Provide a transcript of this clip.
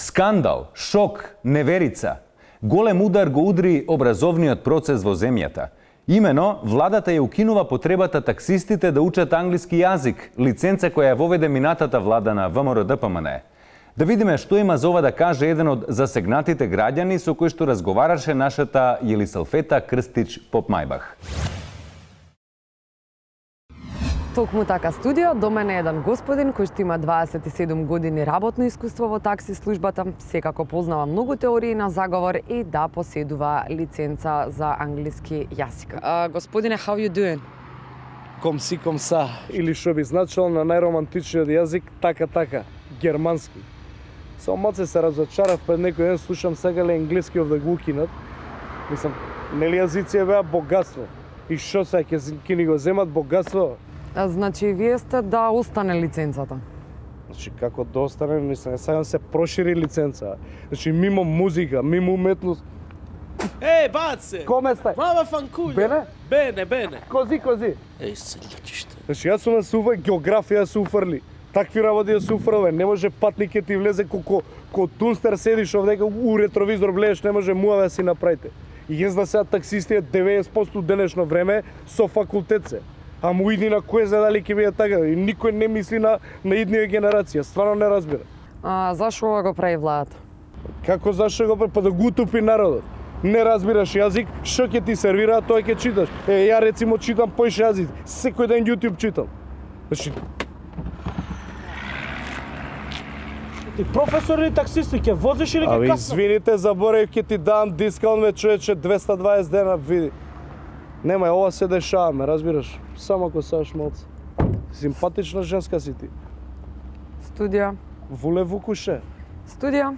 Скандал, шок, неверица. Голем удар го удри образовниот процес во земјата. Имено, владата ја укинува потребата таксистите да учат англиски јазик, лиценца која ја воведе минатата влада на ВМРО-ДПМНЕ. Да видиме што има за ова да каже еден од засегнатите граѓани со кој што разговараше нашата Јелисалфета Крстич Попмајбах. Токму така студио, до мене е еден господин кој што има 27 години работно искуство во такси службата, секако познава многу теории на заговор и да поседува лиценца за англиски јазик. Господине, how you doing? Комси комса, или што би значило на најромантичниот јазик така, германски. Само малце се разочарав пред некој ден, слушам сега ли англиски овде го укинат. Мислам, нели јазици беа богатство? И што се ќе ни го земат богатство? Значи, вие сте да остане лиценцата? Значи, како да остане, мислам, сега се прошири лиценца. Значи, мимо музика, мимо уметност. Баце! Коме сте? Мама фанкулја! Бене? Бене. Кози. Селјачиште. Значи, јас сум сува географија се уфрли. Такви работи да се уфрле. Не може патник ќе ти влезе ко тунстер седиш овдека у ретровизор гледаш, не може муаве си направите. И јас да сега таксисти 90% денешно време со факултет се. А му иди на кој знае дали ќе биде така. И никој не мисли на иднија генерација. Стварно не разбира. Зашо ова го прави владата? Како зашо го прави? Па да го утопи народот. Не разбираш јазик, што ќе ти сервира, тоа ќе читаш. Ја рецимо читам поише јазик. Секој ден YouTube читам. Значи, Ти професор или таксист, ќе возиш или ќе каснеш? Извините, заборев, ќе ти дам дискаунт, ме човече, 220 дена, види. Немај, ова се дешава, ме разбираш? Само ако саш малце. Симпатична женска си ти. Студија. Вуле вукуше. Студија.